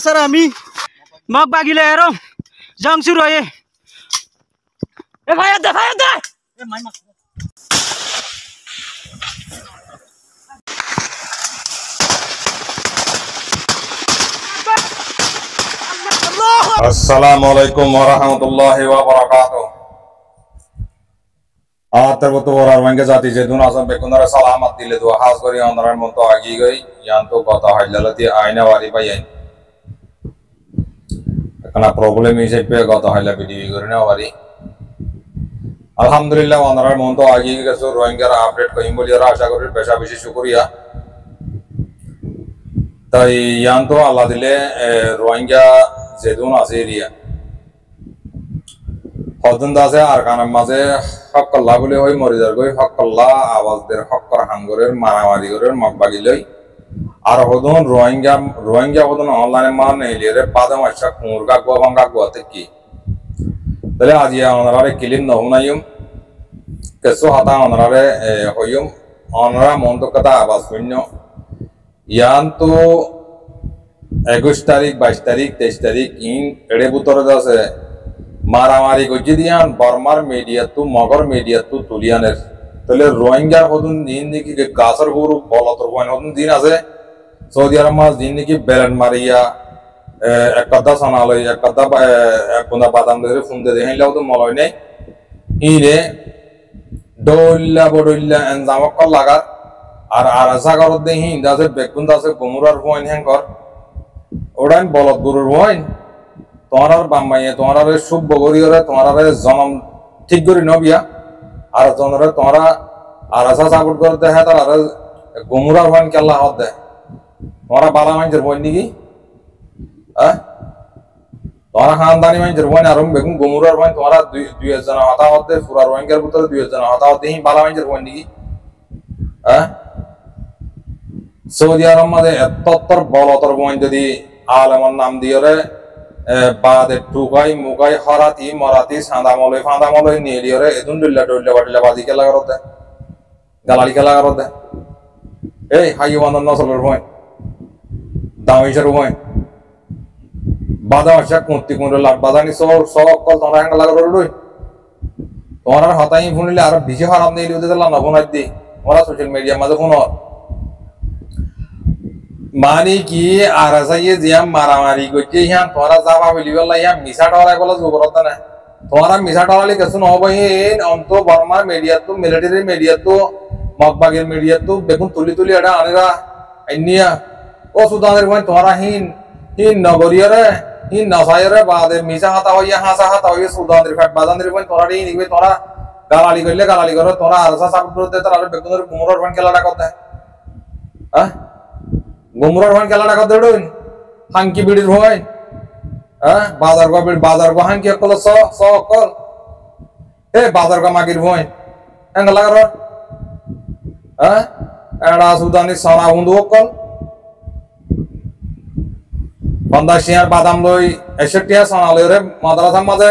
sar ami mak bagi lero jang suroye fire da Assalamualaikum warahmatullahi wabarakatuh. Terbutu orang mengke jati jedun asam bekunara salamat dile dua khas kori onaran monto agi gai yang tu kota hailalati aina wari bayan. Karena problem ini sepe kota hailal video korina wari. Alhamdulillah onaran monto agi gai so rohingya update ko himboli ra asha kori besha beshi syukuriya. Tai yang tu Allah dile rohingya jedun asiriya. Hodun dase arkanam maze hak Allah bole hoy morizar goi hak Allah awaz der hak kar hangorer maramari gorer magbagiloi ar hodun rohingya hodun online man elire padam acha kumurga go banga go teki tale ajiya onarare kilim no hunayum keso hata onarare hoyum onara monto kata abas punyo yanto 21 তারিখ 22 তারিখ 23 তারিখ in এড়ে বুতরে দাসে মারামারি গজি দিয়ান বর্মার media তু মগর media তু তুলিয়ানের তাহলে রোহিঙ্গার হদুন দিন দেখি গাছর গরু বলতর কোন হদুন দিন আছে সৌদি আরব মাস দিন দেখি বেলেন মারিয়া এক কথা শোনালই এক কথা এক কোনা বাদাম ধরে ফোন দে হেলাও তো মলয় নেই ইরে দৌল্লা বড়ল্লা এনজামক কল লাগা আর আশা করত দেহি দাসে বেকুন দাসে গমুরার পয়েন্ট হ্যাঙ্কর ওড়ান বলদ গরুর পয়েন্ট তোমার বাম্মাইয়ে তোমার শুভ গরিয়রে তোমার জনম ঠিক করি নবিয়া আর তোমার আর আসা সাপোর্ট করতে হ্যাঁ তার গমুরার ভান কেল্লা হত দেয় তোমার বালা মানুষের বই নাকি হ্যাঁ তোমার খানদানি মানুষের বই আর বেগুন গমুরার ভান তোমার দুই জন হতা হতে পুরা রোহিঙ্গার ভিতরে 2 জন হতা হতে বালা মানুষের বই নাকি হ্যাঁ সৌদি আরব মাঝে এতর বলতর বই যদি আলেমর নাম দিয়ে বাদে টুকাই মুকাই হরাতি মরাতি সাঁদামলই ফাঁদামলই নিয়ে লিওরে এদুন ডুল্লা ডুল্লা বাটিলা বাজি খেলা করতে গালালি খেলা করতে এই হাই বান্দর নসলের ভয় দামিসের ভয় বাদা মাসা কুন্তি কুন্ডে লাট বাদানি সকল তোমরা হ্যাঙ্গা লাগা রই তোমার হতাই ফুনিলে আর বেশি খারাপ নিয়ে লিওতে দিলাম না ফোন দি তোমরা সোশ্যাল মিডিয়ার মাঝে ফোন মানে কি আর আসাইয়ে যে মারামারি করছে ইহান তোরা যাবা বলি বললা ইহা মিশা টরা গলা জবরত না তোরা মিশা টরালি কিছু নহব অন্ত বর্মার মিডিয়া তো মিলিটারি মিডিয়া তো মগবাগের মিডিয়া তো বেগুন তুলি এটা আনেরা আইনিয়া ও সুদানের ভাই তোরা হিন নগরীয়রে হিন নসায়রে বাদে মিশা হাতা হইয়া হাসা হাতা হইয়া সুদানের ফাট বাজানের ভাই তোরা রে নিবে তোরা গালালি করলে গালালি করো তোরা আরসা সাপোর্ট করতে তোরা বেগুনের গুমরার ভান খেলাটা করতে হ্যাঁ গুমরার ভান খেলাটা করতে উঠুন হাঙ্কি বিড়ির ভয় হ্যাঁ বাজার গো হাঙ্কি অকল স অকল এ বাজার গো মাগির ভয় এঙ্গ লাগার হ্যাঁ এড়া সুদানি সারা হুন্দু অকল বন্দা শিয়ার বাদাম লই 61 সানা লই রে মাদ্রাসার মাঝে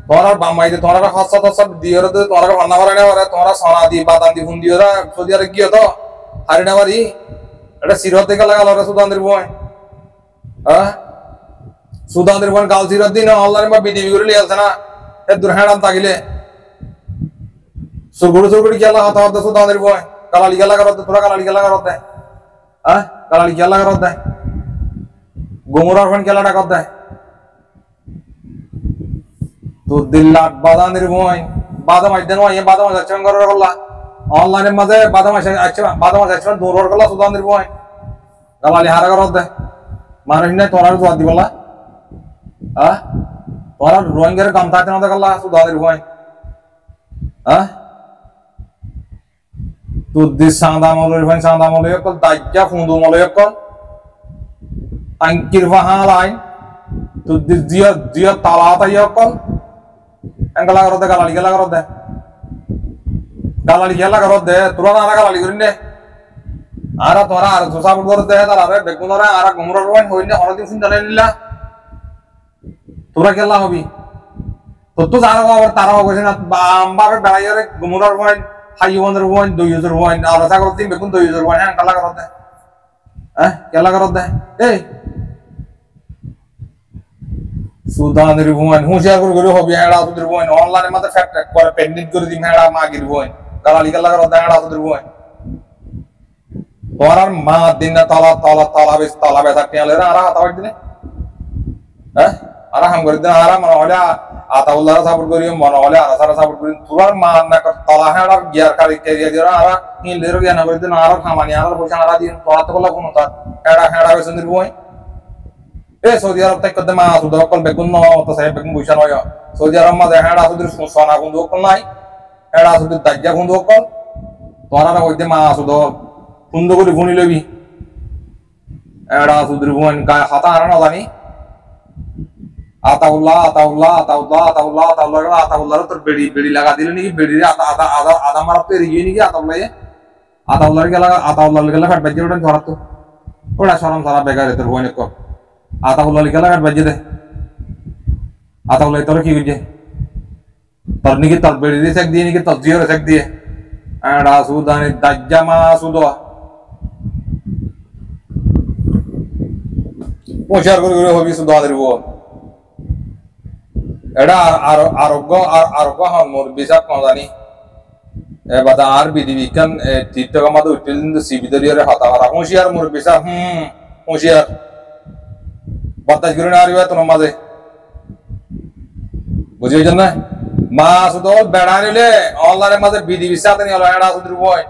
তোরা বামাইতে তোরা হাসা দিয়ে রে তোরা ভান্না ভরা না তোরা সানা দি বাদাম দি হুন দিওরা সৌদি আরব গিয়ে তো হারিনা বাড়ি এটা সিরত থেকে লাগালো রে সুদানদের ভয় হ্যাঁ সুদানদের ভয় গাল সিরত দিন অনলাইন বা বিডিবি করে লিয়ে আসে না এ দুরহানাম তাগিলে সুরগুড়ি খেলা হতা হতে সুদানদের ভয় কালালি খেলা করতে তোরা কালালি খেলা করতে হ্যাঁ কালালি খেলা করতে গুমরার ভয় খেলাটা করতে তো দিল্লাট বাদানের ভয় বাদাম আইদেন হয় বাদাম যাচ্ছে করে করলা অনলাইনের মাঝে বাদাম আসছে দূর করলা সুদানদের ভয় গালালি হারা করত দে মানুষ নাই তোরা জোয়ার দিবলা হ্যাঁ তোরা রোহিঙ্গার কাম থাকতে না দেখলা সুদানদের ভয় হ্যাঁ তুদ্দি সাঁদামলের ভয় সাঁদামলে অকল দাজ্জা ফুন্দুমলে অকল আঙ্কির ভাহালাই তুদ্দি জিয়া তালাতাই অকল এঙ্গলা করত দে গালালি খেলা করত দে গালালি খেলা করত দে তোরা না গালালি করিন দে আর তোরা আর সাপোর্ট করতে তার আরে বেগুনরা আর গুমরার ভয় হইলে অনেকদিন শুনতে নিলা তোরা খেলা হবি তোর তো জানো আবার তারাও কইছে না আমবারে বেড়াইয়ারে গুমরার ভয় হাইওয়ানের ভয় 2000 ভয় আর আশা করতে বেগুন 2000 ভয় হ্যাঁ খেলা করত দে হ্যাঁ খেলা করত দে এই সুদানের ভুয়ান হুঁশিয়ার করে হবি হেড়া সুদের ভুয়ান অনলাইনে মাঝে ফ্যাক্ট করে পেন্ডিং করে দিম হেড়া মাগির ভুয়ান গালালি গালা করে হেড়া সুদের ভুয়ান তোমার আর মা দিন না তলা বেসা টিয়ালে আর হাতা বাড়ি দিনে হ্যাঁ আর হাম করে দিন আর মনে হলে আতাউল্লাহ সাপোর্ট করি মনে হলে আর সারা সাপোর্ট করি তোর মা না তলা হেড়ার গিয়ার কারি কেরিয়া দিরা আর হিলের জ্ঞান করে দিন আর খামানি আর পয়সা আর দিন তোরা তো বলা কোন তার হেড়া বেসন্দির ভুয়ান সৌদি আরব থেকে কত মা সুদ কল বেগুন ন তো সাহেব বেগুন বুঝা নয় সৌদি আরব মাঝে হেড়া সুদের সোনা গুন্দ কল নাই হেড়া সুদের দাজ্জা গুন্দ কল তোরা হইতে মা সুদ গুন্দ করে গুনি লবি হেড়া সুদের গুণ গায়ে হাতা আর না জানি আতাউল্লাহ তোর বেড়ি লাগা দিল নাকি বেড়ি আদা মারা তো এড়িয়ে নাকি আতাউল্লাহ গেলা ফেট বাজিয়ে ওটা ধরা তো ওটা সরম সারা বেকার তোর বোন কর আতাউল্লাহ গেলা ফেট বাজিয়ে দে আতাউল্লাহ তোর কি বুঝে তোর নাকি তোর বেড়ি দিয়ে চেক দিয়ে নাকি তোর জিওর চেক দিয়ে এড়া সুদানি দাজ্জা মা সুদ পয়সার করে হবি সুদানের বউ এটা আরোগ্য মোর বিচার কোন জানি এবার আর বিধি বিজ্ঞান টিকটক আমাদের উঠিল সিবিদরিয়ারে হাতা হারা হুঁশিয়ার মোর বিচার হুঁশিয়ার বাতাস করে না আরিবা তোমার মাঝে বুঝি হয়েছেন না মা শুধু বেড়া নিলে অনলাইনের মাঝে বিধি বিচার নিয়ে হলো এটা শুধু বই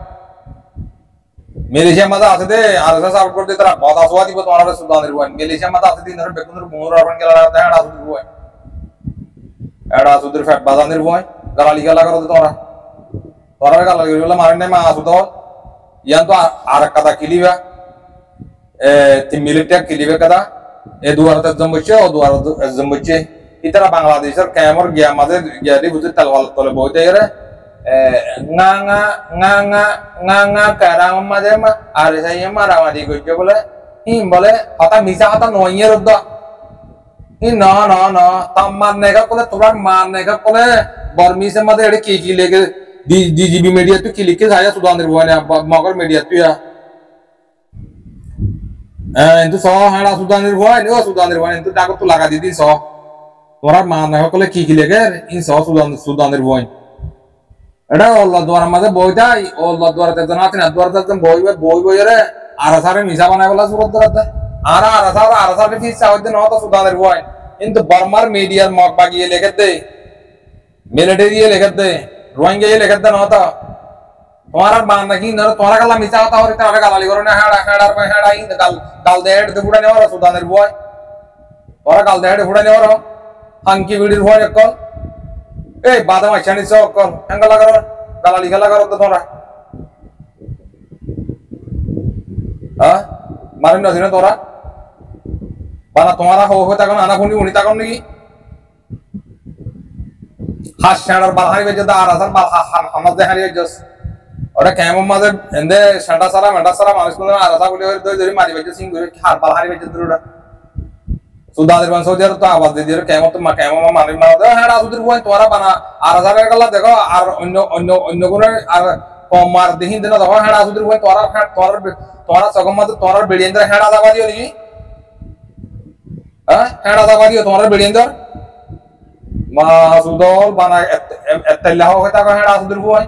মালয়েশিয়ার মাঝে আছে দে আর সাপোর্ট করতে তারা বাধা সোয়া দিব তোমার সুদানের বই মালয়েশিয়ার মাঝে আছে দিন ধরে বেগুনের বুমুর রাখেন গেলা এটা শুধু বই এড়া সুদের ফ্যাট বাজানের বয় গালালি গালা করো তোরা গালালি গেলে মারেন নাই মা সুদ ইয়ান তো আর কাদা কিলিবা 3 মিনিটের কিলিবে কাদা এ দুয়ারতে জম্বছে ও দুয়ার জম্বছে ইতারা বাংলাদেশের ক্যামর গিয়া মাঝে গিয়াদি বুঝে তালওয়াল তলে বইতে গেলে nga কারাম মাঝে আর সাই মারামারি করছে বলে বলে হতা মিশা হতা নয়ের রদ্দা না তাম মারনে का कोले थोड़ा मारने का कोले बर्मी से मदे एड़े की लेके डीजीबी मीडिया तो की लिखे आया सुदान निर्वाण मगर मीडिया तो या इंतु सौ हेड़ा सुदान निर्वाण इंतु डाको तो लगा दी सौ थोड़ा मारने का कोले की लेके इन सौ सुदान निर्वाण एड़ा अल्लाह द्वारा मदे बोई जाए अल्लाह द्वारा ते जनाते ना द्वारा ते बोई रे आरसारे मिसा बनाए वाला सूरत दरते आरसारे फीस सावधे न तो सुदान निर्वाण इंतु बर्मार मीडिया मॉक बागी ये लेकर दे मिलिट्री ये लेकर दे रोहिंग्या ये लेकर दे न होता तुम्हारा मानना की नर तुम्हारा गला मिसा होता और इतना गलाली करो ना हेड़ा इन गाल दे हेड बुड़ा ने और सुदान निर्वाण तुम्हारा गाल दे हेड बुड़ा ने और हंकी वीडियो हुआ एक कॉल ए बादाम अच्छा नहीं सो कॉल हंगला करो गलाली गला करो तो तुम्हारा हाँ मारे ना सिने तोरा बाना तुम्हारा हो तक आना खुनी उन्हीं तक नहीं हाथ शांडर बाहरी बेचता आ रहा सर बाहर हम दे हरी जस और कैमो मादे इंदे शांडा सारा मानुष को आ रहा था बोले दो जरी मारी बेच सिंह गुरे हार बाहरी बेच दुरुड़ा सुदादर बंसो जर तो आवाज दे दियो कैमो तो कैमो मारी ना दे हेड़ा सुदर हुआ तुम्हारा बना आ रहा सर कला देखो और अन्य गुरे और कम मार देहिं देना तो हेड़ा सुदर हुआ तुम्हारा सगम मत तुम्हारा बेड़ियंदर हेड़ा दबा दियो नहीं हेड़ा दबा दियो तुम्हारा बेड़ियंदर मा सुदोल बना एत्तल्ला हो होता का हेड़ा सुदर हुआ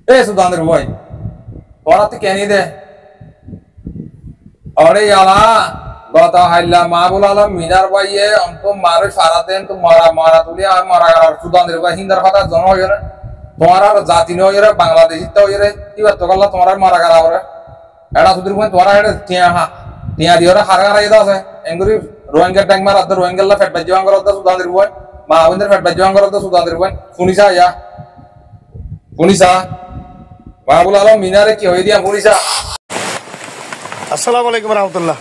ए सुदांदर हुआ तुम्हारा तो क्या नहीं दे अरे याला गता हल्ला मा बोलाला मिनार भाई ये हमको मारे सारा दिन तो मारा तुलिया मारा सुदांदर भाई हिंदर खाता जन हो रे तुम्हारा जाति ने हो रे बांग्लादेशी तो हो रे ई बात तो कल्ला तुम्हारा मारा करा हो रे एड़ा सुदर हुआ तुम्हारा हेड तिया दियो रे हारा रे दास एंगुरी रोहिंग्या टैंक मार अदर रोहिंग्या ला फेट बजवांग करो तो सुदांदर हुआ महाविंदर फेट बजवांग करो तो सुदांदर हुआ फुनिसा मा बोलाला मिनारे की होई दिया फुनिसा আসসালামু আলাইকুম রহমতুল্লাহ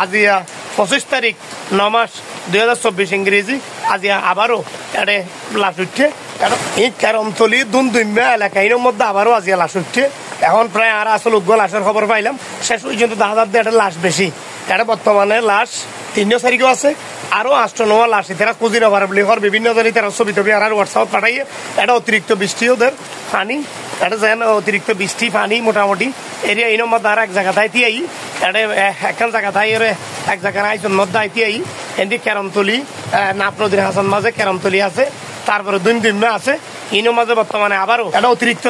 আজিয়া 25 তারিখ 9 মাস 2024 ইংরেজি আজিয়া আবারও এডে লাশ উঠছে এই কারমতলি দুমদুমিয়া এলাকা এর মধ্যে আবারও আজিয়া লাশ উঠছে এখন প্রায় আর আসল উদ্গল লাশের খবর পাইলাম শেষ পর্যন্ত 10,000 একটা লাশ বেশি এটা বর্তমানে লাশ 3 তারিখও আছে আরো আষ্টনোয়া লাশ তারা খুঁজি না পারে বলে বিভিন্ন জনই তারা ছবি টবি আর হোয়াটসঅ্যাপ পাঠাইয়ে এটা অতিরিক্ত বৃষ্টি ওদের পানি এটা যেন অতিরিক্ত বৃষ্টি পানি মোটামুটি এরিয়া এই নম্বর দ্বারা এক জায়গা দায়িত্ব আই এটা একখান জায়গা দায় এক জায়গার আইসন মধ্যে দায়িত্ব আই এদিকে কেরমতলি নাপ নদীর হাসান মাঝে কেরমতলি আছে তারপরে দুইমে আছে ইনো মাঝে বর্তমানে আবারও এটা অতিরিক্ত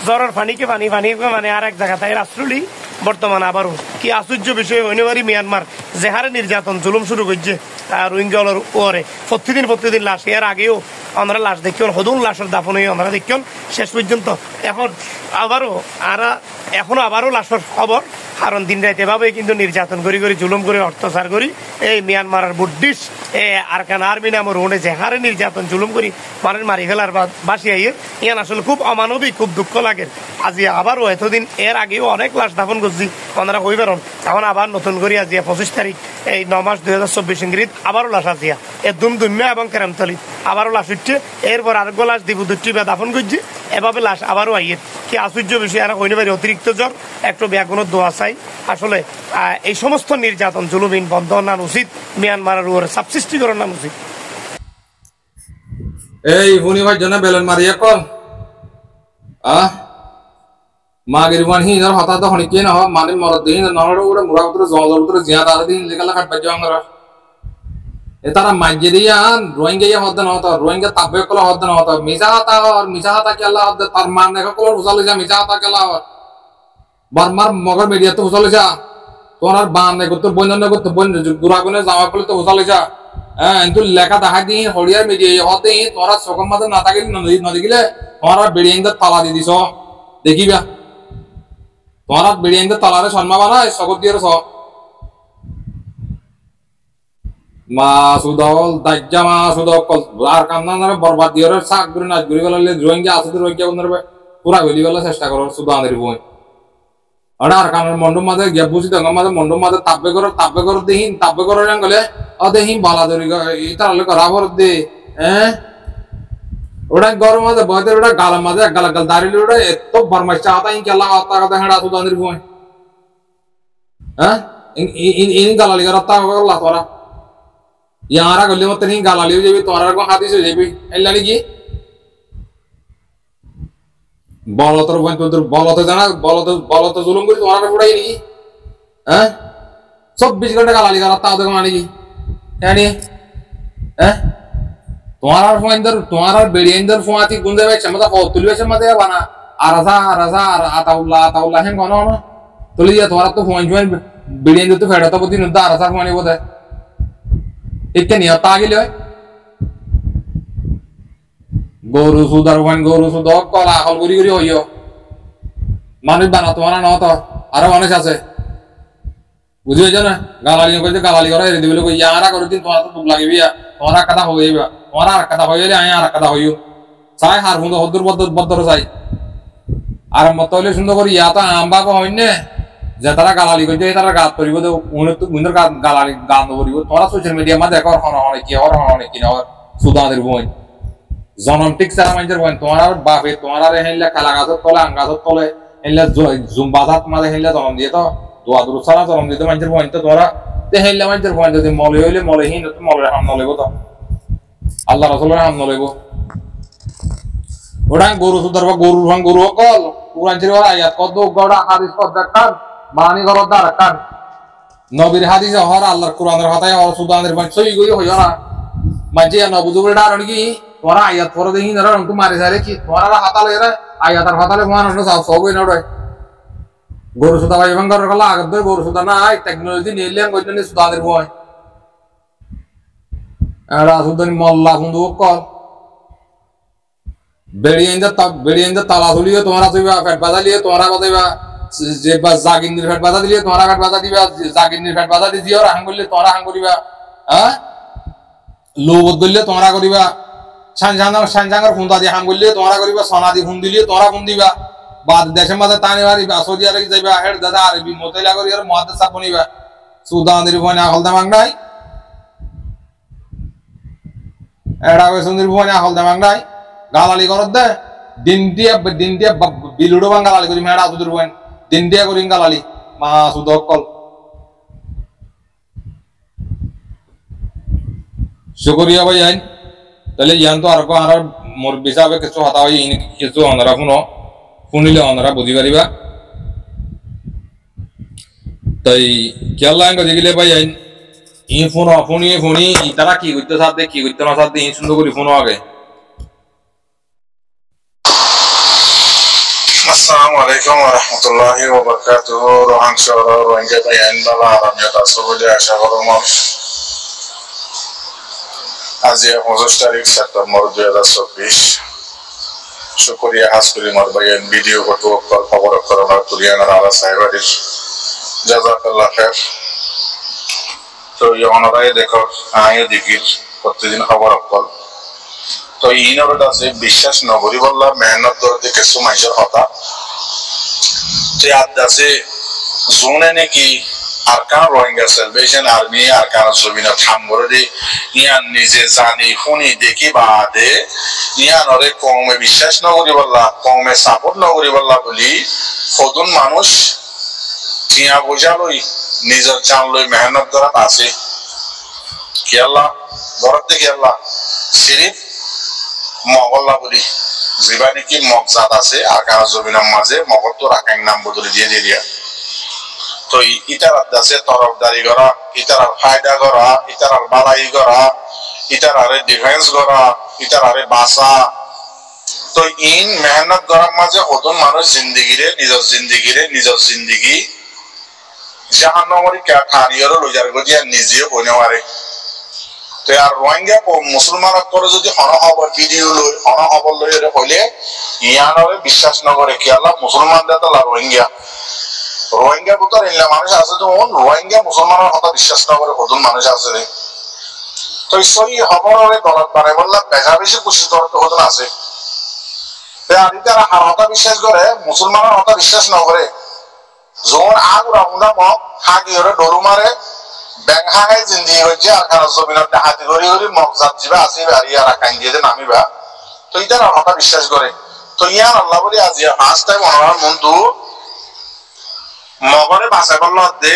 জ্বরের পানিকে পানি মানে আর এক জায়গা তাই রাষ্ট্রলি বর্তমানে আবারও কি আশ্চর্য বিষয় হইনবারই মিয়ানমার যে হারে নির্যাতন জুলুম শুরু করছে রোহিঙ্গার ওরে প্রতিদিন লাশ এর আগেও আমরা লাশ দেখিও হদুন লাশের দাফন হয়ে আমরা দেখিও শেষ পর্যন্ত এখন আবারও লাশের খবর কারণ দিন রাত এভাবে কিন্তু নির্যাতন করি জুলুম করে অত্যাচার করি এই মিয়ানমারের বুদ্ধিস্ট আরকান আর্মি নামের রোডে যে হারে নির্যাতন জুলুম করি মানুষ মারি ফেলার বাসি আইয়ের ইয়ান আসলে খুব অমানবিক খুব দুঃখ লাগে আজি আবারও এতদিন এর আগেও অনেক লাশ দাফন করছি ওনারা হই বেরন এখন আবার নতুন করে আজিয়া 25 তারিখ এই 9 মাস 2024 ইংরেজি আবারও লাশ আজিয়া এ দুমে এবং কেরামতলি আবারও লাশ উঠছে এরপর আরেকগো লাশ দিবুদুটি বা দাফন করছি এভাবে লাশ আবারও আইয়ের কি আশ্চর্য বিষয় আর হইতে পারি অতিরিক্ত জ্বর একটু ব্যাগুনের দোয়া চাই আসলে এই সমস্ত নির্যাতন জুলুমিন বন্ধ না উচিত মিয়ানমারের উপরে সাবসৃষ্টি করার নাম উচিত এই হুনি ভাই জন্য বেলন মারিয়া কল মাগের হি নর হঠাৎ হনিকে না মানে মরদ দিন নর ওরে মুড়া উতরে জল উতরে জিয়া দাদা দিন লেগালা কাট বাজে আমরা এ তারা মাইজে দিয়া রোহিঙ্গা ইয়া হদ না হতো রোহিঙ্গা তাবে কল হদ না হতো মিজা হাতা কেলা হদ তার মান দেখা কল উসালে যা মিজা হাতা কেলা বারবার মগর মিডিয়া তো উসালে যা তোর বান নে করতে বন্ধন করতে বন্ধ দুরাগুনে যাওয়া করলে তো উসালে যা হ্যাঁ কিন্তু লেখা দেখা দিন হরিয়ার মিডিয়া হতে তোরা সকম মাঝে না থাকিলে নদী গেলে তোরা বেড়িয়াঙ্গা তালা দি দিছ দেখিবা তোরা বেড়িয়াঙ্গা তালারে শর্মা বানায় সকত দিয়ে মাসুদল দাজ্জা মাসুদল আর কান্নারে বরবাদ দিয়ে শাক করে নাচ ঘুরি গেলে রোহিঙ্গা আছে তো রোহিঙ্গা কোন পুরা গলি গেলে চেষ্টা করো শুধু আমাদের বই আর কারণ মন্ডপ মাঝে গিয়ে বুঝি তো মাঝে মন্ডপ মাঝে তাপবে করো দেহিন তাপবে করো গেলে দেহিন বালা ধরি তাহলে করা ভর দে হ্যাঁ ওটা গরম মাঝে বয়তে ওটা গালার মাঝে এক গাল দাঁড়িয়ে ওটা এত বরমাই চাহতা ইন কেলা হতা কথা হেঁড়া শুধু আমাদের বই হ্যাঁ ইন গালালি করা তা করলা তোরা ইয়ারা গলি মত नहीं गालाली हो जाबी तोरा को हाथी से जाबी एला की বলতর বই তোর বলতে জানা বলতে জুলুম করি তোরা পুরাই নাকি হ্যাঁ 24 ঘন্টা গালালি করা তাও দেখো মানে কি জানি হ্যাঁ তোমার বেড়িয়েন্দর ফোয়াতি গুন্দে ভাই চমতা তুলবে চমতে বানা আরাসা আতাউল্লাহ হেন কোন না তুলি দিয়া তোরা তো ফোন জয়েন বেড়িয়েন্দর তো ফেড়া তো দিন দা আরাসা ফোনে বোধ ইতে নিয়তা গিলে গরু সুদ কলা হল গুরি হইও মানুষ বানা তোমার না তো আরো মানুষ আছে বুঝি হয়েছে না গালালি করা এনে দিবলে ইয়ারা করে দিন তোমার তো দুঃখ লাগিবি তোমার কথা হইবা তোমার আর কথা হইলে আমি আর কথা হইও চাই হার হুন্দর হদ্দুর বদ্দর চাই আর মত হইলে সুন্দর করে ইয়াতা আম্বা হইনে যে তারা গালালি করছে তারা গাত করিব উনার গালালি গান করিব তোরা সোশ্যাল মিডিয়া মধ্যে দেখো অনেক কি অনেক কি না সুদাদের বই জনম ঠিক সারা মানুষের বই তোমার বাপে তোমার হেনলে কালা গাছের তলে আম গাছের তলে হেনলে জুম্বাধাত মাঝে হেনলে জনম দিয়ে তো দোয়া দূর সারা জনম দিতে মানুষের বই তো তোরা হেনলে মানুষের বই যদি মলে হইলে মলেহীন মলের হাম নলেব তো আল্লাহ রসুলের হাম নলেব ওটা গরু সুদার বা গরু অকল পুরাঞ্চির আয়াত কত গড়া হাদিস কত দেখান মানি করো দাঁড়ান নবীর হাদিসে হর আল্লাহর কোরআনের হাতায় হর সুদানের মানে সই গই হইও না মাঝে নবুজু বলে ডারণ কি তোরা আয়াত পড়ে দেখি না রং তো মারে সারে কি তোরা হাতালে রে আয়াতার হাতালে মানুষ সব সবই না রে গরু সুদা ভাই ভাঙার কলা আগত গরু সুদা না টেকনোলজি নিলে কইনি সুদানের বই এরা সুদানি মোল্লা বন্ধু কল বেড়িয়েন্দা তালা তুলিও তোমরা তুইবা পেট বাজালিয়ে তোমরা বাজাইবা যে জাগিন্দির ফেট বাধা দিলে তোমরা ফেট বাধা দিবা জাগিন্দির ফেট বাধা দি দিও হাং করলে তোমরা হাং করিবা হ্যাঁ লোবত করলে তোমরা করিবা সানজাঙ্গার ফোন দিয়ে হাং করলে তোমরা করিবা সোনা দি ফোন দিলে তোমরা ফোন দিবা বাদ দেশের মাঝে টানে মারিবা সৌদি আরবে যাইবা হেড দাদা আরবি মোতেলা করি আর মহাদেশা বনিবা সুদানের বনে হলদা মাংনাই এড়া সুন্দর বনে হলদা মাংনাই গালালি করত দে দিন দিয়া বিলুড়ো বাং গালালি করি মেড়া সুদূর বন দিন দিয়া করি গালালি মা সুদকল শুকরিয়া ভাই আইন তাহলে ইয়ান তো আর মোর হিসাবে কিছু হতা হয় কিছু অনরা শুনিলে অনরা বুঝি পারিবা তাই খেয়াল লাইন দেখিলে ভাই আইন ই ফোনি তারা কি করতে সাথে কি করতে না সাথে ই সুন্দর করে ফোন আগে Assalamu alaikum warahmatullahi wabarakatuh. Rohan Shoro, Rohingya Bayan Bala, Ramya Tasawuli, Asha Horomon. Azia 15 তারিখ সেপ্টেম্বর 2024 শুকরিয়া হাসকুলি মর বায়ান ভিডিও ফটো খবর করোনা তুলিয়ানা আলা সাহেবারির জাযাকাল্লাহ খাইর তো ইয়নারাই দেখো আয় দিকির প্রতিদিন খবর কল তো ইনর দাসে বিশ্বাস নগরী বললা মেহনত করতে কিছু মাইসের কথা যে আদাসে জোনে নাকি আরকান রোহিঙ্গা সেলিব্রেশন আর্মি আরকান জমিনা থামগরে ইয়ান নিজে জানি শুনি দেখি বাদে ইয়ানরে কমে বিশ্বাস নগরী বললা কমে সাপোর্ট নগরী বললা বলি ফদুন মানুষ চিয়া বোঝালই নিজের জান লই মেহনত করা আছে কি আল্লাহ ধরতে কি আল্লাহ সিরিফ মগল্লা বলি যেবা নাকি মগজাত আছে আরকান জমিনার মাঝে মগল তো রাখাইন নাম বদলে দিয়ে দিয়া তো ইটার আছে তরফদারি করা ইটার ফায়দা করা ইটার বালাই করা ইটার ডিফেন্স করা ইটার বাসা তো ইন মেহনত করার মাঝে হতন মানুষ নিজের জিন্দিগি জাহান্নামী খানিয়র লইজার গদিয়া নিজেও বনে পারে তো আর রোহিঙ্গা মুসলমান করে যদি হনহবর ভিডিও লই হনহবর লই হইলে ইয়ানরে বিশ্বাস নগরে কি আল্লাহ মুসলমান দেতা রোহিঙ্গা বুতার ইল্লা মানুষ আছে তো রোহিঙ্গা মুসলমানের কথা বিশ্বাস না করে কতজন মানুষ আছে রে তো সই খবরের গলত বানাই বললাম বেশা বেশি খুশি করতে কতজন আছে আর তারা আর কথা বিশ্বাস করে মুসলমানের কথা বিশ্বাস না করে যখন আগ রাউন্ডা মক হাগি হরে ডরু মারে ব্যাংহায় জিন্দিগি হচ্ছে আর কারণ জমিনের হাতি গড়ি গড়ি মক জাত যাবে আসি বাড়ি আর কান দিয়ে নামিবা তো এটা আর কথা বিশ্বাস করে তো ইয়ার আল্লাহ বলি আজি ফার্স্ট টাইম ওনার মন্তু মগরে বাঁচাই পারল দে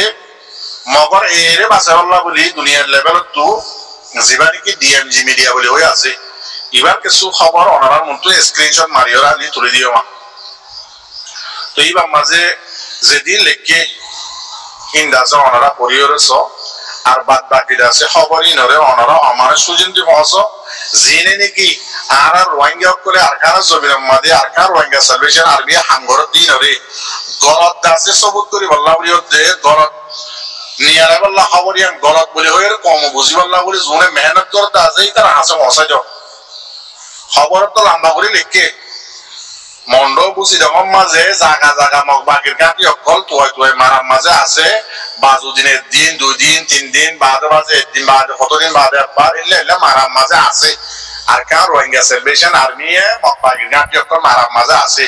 মগর এরে বাঁচাই পারল বলি দুনিয়ার লেভেলত তো যেবা নাকি ডিএমজি মিডিয়া বলে হয়ে আছে এবার কিছু খবর ওনার মতো স্ক্রিনশট মারিও আনি তুলে দিও মা তো এইবার মাঝে যেদিন লেখকে হিন্দাছে ওনারা পরিয়রেছ আর বাদ বাকি আছে খবরই নরে ওনারা আমার সুজিন্তি পৌঁছ জিনে নাকি আর রোহিঙ্গা করে আর কার জমির মাঝে আর কার রোহিঙ্গা সার্ভিসের আরবি হাঙ্গর দিন রে গলত দাসে সবুত করি বললা বলি যে গলত নিয়ারে বললা খবরিয়ান গলত বলি হয়ে কম বুঝি বললা বলি জোনে মেহনত করতে আছে তার হাসে মশা যাও খবর তো লম্বা করে লিখকে মন্ড বুঝি যখন মাঝে জাগা মগ বাকির কাটি অকল তুই মারার মাঝে আছে বাজু দিনের দিন 2 দিন 3 দিন বাদে বাজে 1 দিন বাদে কতদিন বাদে একবার এলে মারার মাঝে আছে আর কার রোহিঙ্গা সেলিব্রেশন আর্মি মগ বাকির কাটি অকল মারার মাঝে আছে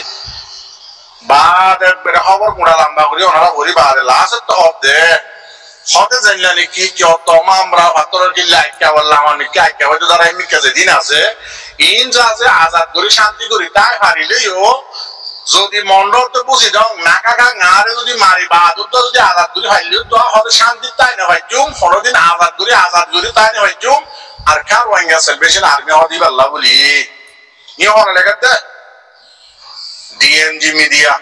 বাদ একবারে খবর গুড়া লম্বা করি ওনারা ভরি বাদে লাস্ট তো হতে জানলা নাকি কেউ তোমা আমরা ভাতরের কিল্লা আইকা বললাম আমি কি আইকা হয়তো যারা এমনি কাজে দিন আছে ইন যা আছে আজাদ করি শান্তি করি তাই হারিলেও যদি মন্ডল তো বুঝি দাও নাকা কা গাঁরে যদি মারি বাহাদুর তো যদি আজাদ করি হারিলেও তো হবে শান্তি তাই না ভাই জুম 15 দিন আজাদ করি তাই না ভাই জুম আর কার রোহিঙ্গা সেলিব্রেশন আর্মি হদি আল্লাহ বলি ইয়ে হনে লেখাতে ডিএনজি মিডিয়া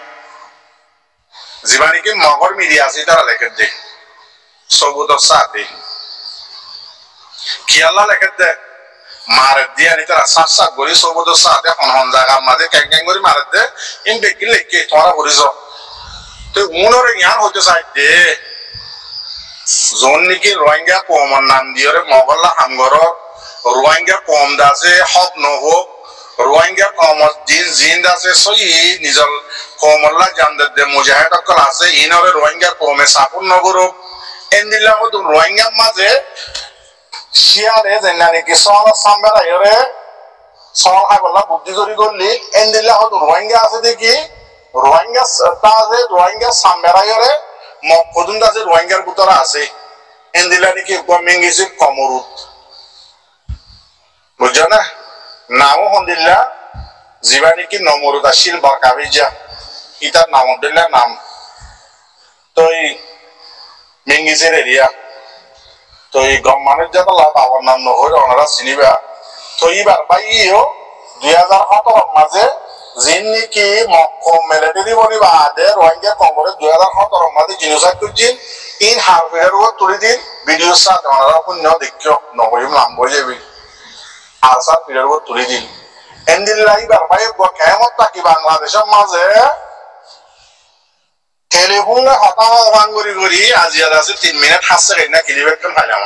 জীবানি কি মগর মিডিয়া আছে তারা লেখে দে সবুত সাথে কি আল্লাহ লেখে দে মারে দিয়া নি তারা সাত গরি সবুত সাথে হন জায়গা মাঝে ক্যাং গরি মারে দে ইন বেকি লেখে তোরা বলিস তো উনরে জ্ঞান হইতে চাই দে জোন নাকি রোহিঙ্গা কমর নাম দিয়ে মগল্লা হামগর রোহিঙ্গা কম দাসে হক নহক রোহিঙ্গা কমর জিন দাসে সই নিজল কমল্লা জানদের দে মুজাহিদ অকল আছে ইনরে রোহিঙ্গা কমে সাপোর্ট নগরক এন্দিলা হতো রোহিঙ্গা মাঝে শিয়ারে যেনা নাকি সল সামরা এরে সল আগলা বুদ্ধি করি করলি এন্দিলা হতো রোহিঙ্গা আছে দেখি রোহিঙ্গা তাজে রোহিঙ্গা সামরা এরে মকদুন দাসে রোহিঙ্গার ভিতরে আছে এন্দিলা নাকি গমিঙ্গিসি কমরুত বুঝছো না নাও হন্দিল্লা জীবানি কি নমরুদা শিল বরকাবিজা ইতার নাম হন্দিল্লা নাম তো মিঙ্গিসের এরিয়া তো এই গম্মানের যেটা লাভ আমার নাম নহর ওনারা চিনিবা তো এইবার পাইও 2017 মাঝে জিন নাকি মিলিটারি বলি বা আদে রোহিঙ্গা কমরে 2017 মাঝে জিনোসাইড করছেন ইন হারফের ও তুলি দিন ভিডিও সাথে ওনারা পুণ্য দেখিও নহরিম নাম বই যাবি আর সাথ পিরিয়ড ও তুলি দিন এন্ডিল্লাই বার পাই কেমন থাকি বাংলাদেশের মাঝে টেলিফোনে হতাম অভান করি আজিয়ার আছে 3 মিনিট 7 সেকেন্ড না কিলিবেকন ফাইলাম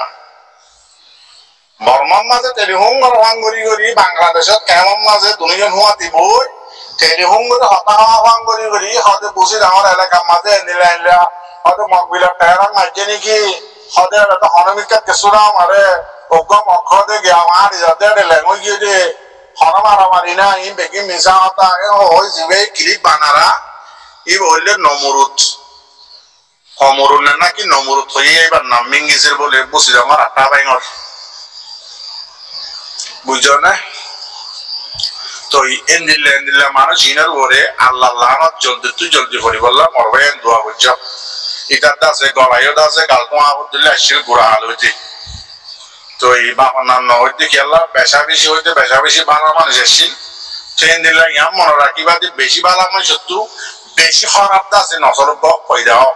বর্মার মাঝে টেলিফোন অভান করি বাংলাদেশত কেমন মাঝে দুজন হুয়া দিব টেলিফোন করে হতাম অভান করি হতে বুঝি আমার এলাকার মাঝে এন্ডিলা হতে মকবিলা টায়ার মাঝে নাকি হতে একটা হনমিকাত কিছুরা মারে ওগম অক্ষরে গিয়া আমার যাতে ল্যাঙ্গুয়েজ গিয়ে দে হনমারামারি না ই বেকি মিশা হতা ওই জিবে ক্লিপ বানারা ই বললে নমরুদ অমরুদ নাকি নমরুদ হয়ে এবার নাম মিঙ্গিসের বলে বসে আমার আটা বাইঙর বুঝছো না তো এন্দিল্লা মানুষ ইনার ওরে আল্লাহ লানত জলদি করি বললাম মরবে দোয়া বুঝছ ইটার দাসে গলাইও দাসে গালকো আবদুল্লাহ আসছিল গুড়া আলুতে তো এই বাবার নাম নহইতে কি আল্লাহ বেশা বেশি ভালো মানুষ আসছিল ট্রেন দিল্লা ইয়াম মনে রাখিবা যে বেশি ভালো মানুষ সত্যু বেশি খারাপ দাসে নসর কই দাও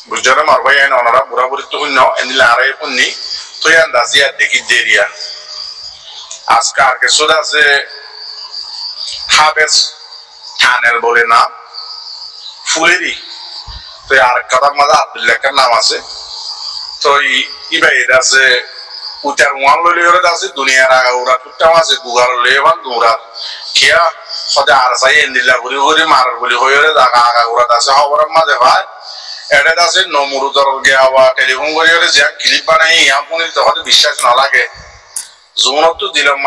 বুঝছো না মরবে ওনারা বুড়া বুড়ি তো শূন্য এন্দিল্লা আড়াই শুননি তো ইয়ান দাসি আর দেখি দেরিয়া আজকে আর কিছু আছে হাবেস টানেল বলে নাম ফুলেরই তো আর কাতার মাঝে আব্দুল্লাহর নাম আছে তো ইবাই আছে উটার ওয়ান লইলে ওরা আছে দুনিয়ার আগা ওরা টুকটাও আছে গুগার লইলে এবার দৌড়া কিয়া সদা আর চাই এন্দিল্লা ঘুরি মারার বলি হয়ে জাগা আগা ওরা আছে খবরের মাঝে ভাই এটা আছে নমরুদর গিয়া বা টেলিফোন করি যা ক্লিপ বানাই ইয়া পুনি তখন বিশ্বাস না লাগে জোনত তো দিলম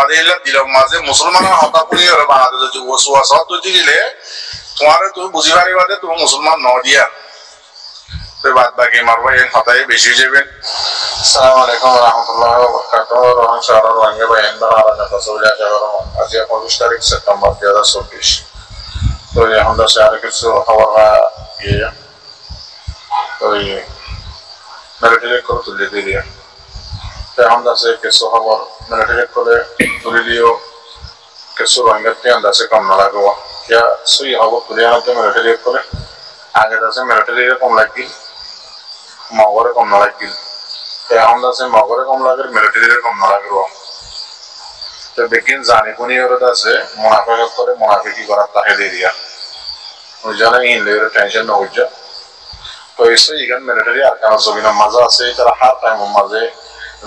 মাঝে মুসলমানের হতা পুনি বাংলাদেশ সব দিলে তোমার তুমি বুঝি পারিবা যে তুমি মুসলমান ন দিয়া তো বাদ বাকি মারবা এই হতাই বেশি যাবেন আসসালামু আলাইকুম ওয়া রাহমাতুল্লাহি ওয়া বারাকাতুহু রহমান শাহর রোহিঙ্গা বাইন বারানা তসৌলিয়া জায়গা আজ 25 তারিখ সেপ্টেম্বর 2024 তো এখন দাসে আর কিছু খবর ইয়ে তো মিলিটারি করে তুলে দিয়ে এখন দাসে কিছু খবর মিলিটারি করে তুলে দিও কিছু রোহিঙ্গা টিয়ান দাসে কম না লাগবো क्या सुई हवा तुलिया ना तो मिलिट्री करे आगे दासे मिलिट्री कम लगी मगरे कम ना लगी क्या हम दासे मगरे कम लगे मिलिट्री कम ना लगे रो तो बेकिन जाने को नहीं हो रहा दासे मुनाफिक करे मुनाफिकी करा ताहे दे दिया मुझे ना इन ले रहे टेंशन ना हो जा तो इससे इगन मिलिट्री आरकाना ज़मीना मज़ा से इतना हर टाइम मज़े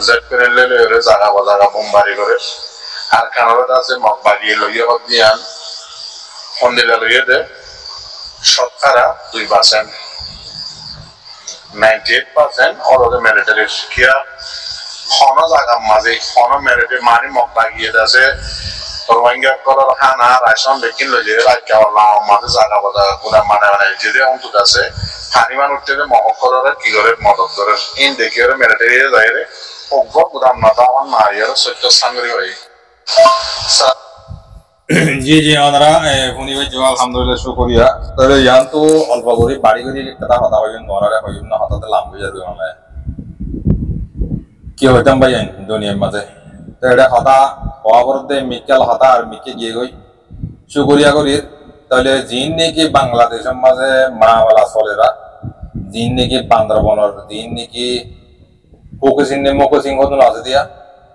जेट पे ले रहे जागा बम्बारी करे आरकाना रो दासे मकबागी लोगे बदियान हंदिला लगे दे शतकरा 2% 98% और ओदे मिलिटारी किया खाना जागा मजे खाना मिलिटारी मानी मकबागी दासे रोहिंग्या कलर खाना राशन लेकिन लगे राज्य वाला मजे जागा बता पूरा माने जिदे हम तो दासे पानी मान उठते थे महकलर की करे मदद करे इन देखिए रे मिलिटारी जाए रे ओगो बुदाम नाता हम मारियर सच्चा संग्रह हुई জি ওনারা শুনি পাইছো আলহামদুলিল্লাহ শুকরিয়া তাহলে ইয়ান তো অল্প করে বাড়ি করে একটা কথা হইন ওনারা হইন না হঠাৎ লাম হয়ে যাবে মানে কি হইতাম ভাই দুনিয়ার মাঝে তো এটা হতা হওয়া করতে মিকাল হতা আর মিকে গিয়ে গই শুকরিয়া করি তাহলে জিন নাকি বাংলাদেশের মাঝে মাওয়ালা চলেরা জিন নাকি বান্দরবনের জিন নাকি মকসিং হতো আছে দিয়া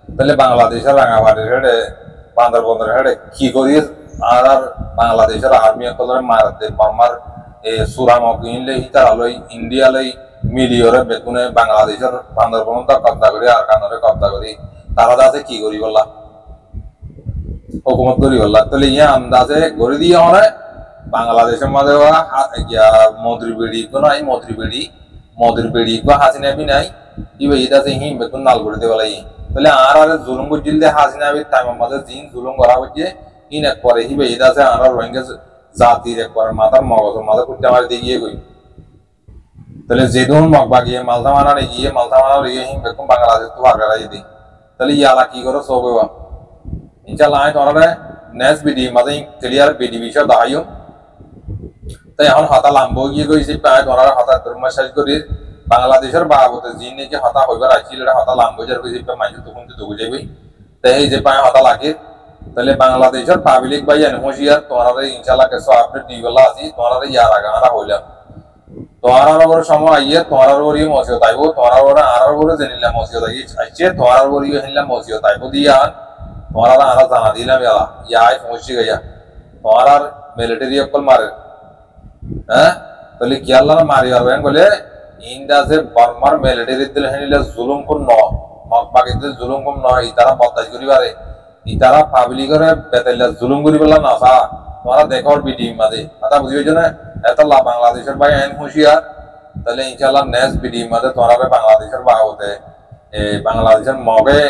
তাহলে বাংলাদেশের রাঙামাটির হেডে বান্দরবনের হেডে কি করি আর বাংলাদেশের আর্মি কলরে মারতে বার্মার সুরামক ইনলে হিতারালই ইন্ডিয়ালই মিলিয়রে বেতুনে বাংলাদেশের বান্দরবন তা কব্জা করি আর কানরে কব্জা করি তারা দাসে কি করি বললা হুকুমত করি বললা তাহলে ইয়া আন্দাজে গড়ি দিয়ে মানে বাংলাদেশের মাঝে মধুর বেড়ি কো নাই মধুর বেড়ি কো হাসিনা বি নাই ইবে ইদাসে হি বেতুন নাল করে দে বলাই তাহলে আর জুলুম বুঝিল দে হাসিনা বি টাইম মাঝে জিন জুলুম করা হচ্ছে ইন এক পরে হিবে ইদাসে আর রোহিঙ্গা জাতির এক পরে মাথার মগজ মাথা কুটতে মারি দিয়ে গিয়ে গই তাহলে যেদুন মগবা গিয়ে মালদা মারা গিয়ে হিম বেকুম বাংলাদেশ তো আগে রাই দি তাহলে ইয়ালা কি করো সবেবা ইনশাআল্লাহ আই তোরা নেক্সট ভিডিও মাঝে ক্লিয়ার ভিডিও বিষয় দাইও তাই এখন হাতা লাম্ব গিয়ে গইছি প্রায় তোরা হাতা ধর্ম শেষ করি বাংলাদেশের বাবতে যি নাকি হতা হইবার আইছিল এটা হতা লাম্বজার কইছে মাইজু তখন তো দুগু যাবি তাই এই যে পায় হতা লাগে তাহলে বাংলাদেশের পাবলিক ভাই এন হুঁশিয়ার তোমার ইনশাআল্লাহ কিছু আপডেট দিবেলা আছি তোমার ইয়ার আগারা হইলাম তোমার ওর সময় আইয়ে তোমার ওর মসিয়ত আইব তোমার ওর আর ওর জেনিলা মসিয়ত আইছে তোমার ওর হিলা মসিয়ত আইব দিয়া তোমার আর জানা দিলাম ইয়াই পৌঁছে গিয়া তোমার আর মিলিটারি অকল মারে হ্যাঁ তাহলে কি আল্লাহ মারি পারবেন বলে ইন্দাজে বর্মার মিলিটারি দিলে হেনিলে জুলুম কোন ন মকবাগিতে জুলুম কোন ন ইতারা বদদাস করি পারে ইতারা পাবলিকরে বেতাইলা জুলুম করি পেলা না সা তোমরা দেখর বিডি মাঝে কথা বুঝি হইছে না এত বাংলাদেশের ভাই আইন হুঁশিয়ার তাহলে ইনশাআল্লাহ নেক্সট বিডি মাঝে তোমরা বাংলাদেশের বাহতে বাংলাদেশের মগে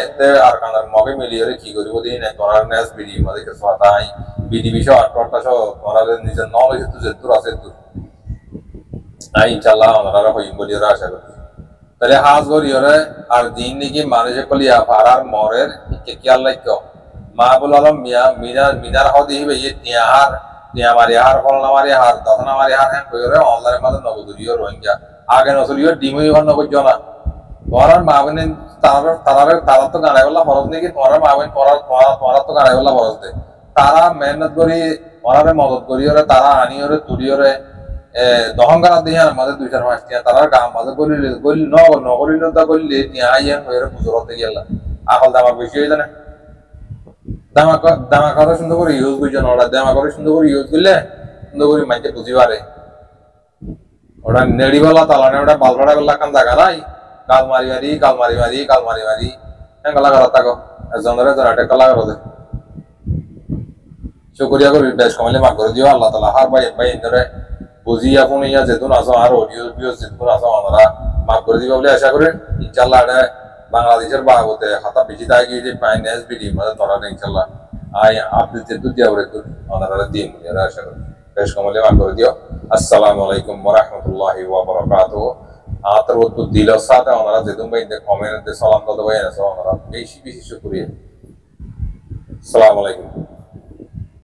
আর কানার মগে মিলিয়ে কি করিব দিই না তোমরা নেক্সট বিডি মাঝে কিছু তাই বিডি বিষয় আটটা সহ তোমরা নিজের নলেজ তো যেতুর আছে তো আই ইনশাআল্লাহ আমরা হইম বলি আশা করি তাহলে হাজ গরিয়রে আর দিন নাকি মানুষে কলিয়া ফারার মরের কি আল্লাহ কো মাহবুল আলম মিয়া মিনার হদি হিবে তিয়া মারি হার ফলনা মারি হার দশনা মারি হার হ্যাঁ কইরে অনলাইন মাঝে নবদুরিও রোহিঙ্গা আগে নসলিও ডিমই হন নবজ না তোমার মাহবিন তারা তো গানাই বলা ফরজ নাকি তোমার মাহবিন তোমার তো গানাই বলা ফরজ দে তারা মেহনত করি ওনারে মদত করি ওরে তারা আনি ওরে তুলি ওরে দহঙ্গার দিয়ে আমাদের 2-4 মাস টিয়া তারা গাম মাঝে গলিলে গলি নগরিলে তা গলিলে টিয়া আইয়া হইরে পুজোরতে গেলা আকল দামা বেশি হইছে না দামা কথা সুন্দর করে ইউজ করছে না ওরা দামা করে সুন্দর করে ইউজ করলে সুন্দর করে মাইকে বুঝি পারে ওরা নেড়িবেলা তালানে ওটা বালভাড়া বেলা কান জায়গা নাই কাল মারি হ্যাঁ গলা করা থাকো একজনের জনাটে কলা করো দে শুকরিয়া করি বেশ কমাইলে মাফ করে দিও আল্লাহ তাআলা হার ভাই ধরে বুঝিয়া ফোন ইয়া যেতুন আসো আর অডিও যেতুন আসো আমরা মাফ করে দিবা বলে আশা করি ইনশাআল্লাহ এটা বাংলাদেশের বাবতে খাতা বেশি থাকে যে ফাইন্যান্স বিডি মানে তোরা ইনশাআল্লাহ আই আপনি যেতু দিয়া বলে তো আমরা দিন বলে আশা করি বেশ কমাইলে মাফ করে দিও আসসালামু আলাইকুম ওয়া রাহমাতুল্লাহি ওয়া বারাকাতুহু আতর তো দিল সাথে আমরা যেতুন ভাই কমেন্টে সালাম দাও ভাই আমরা বেশি শুকরিয়া আসসালামু আলাইকুম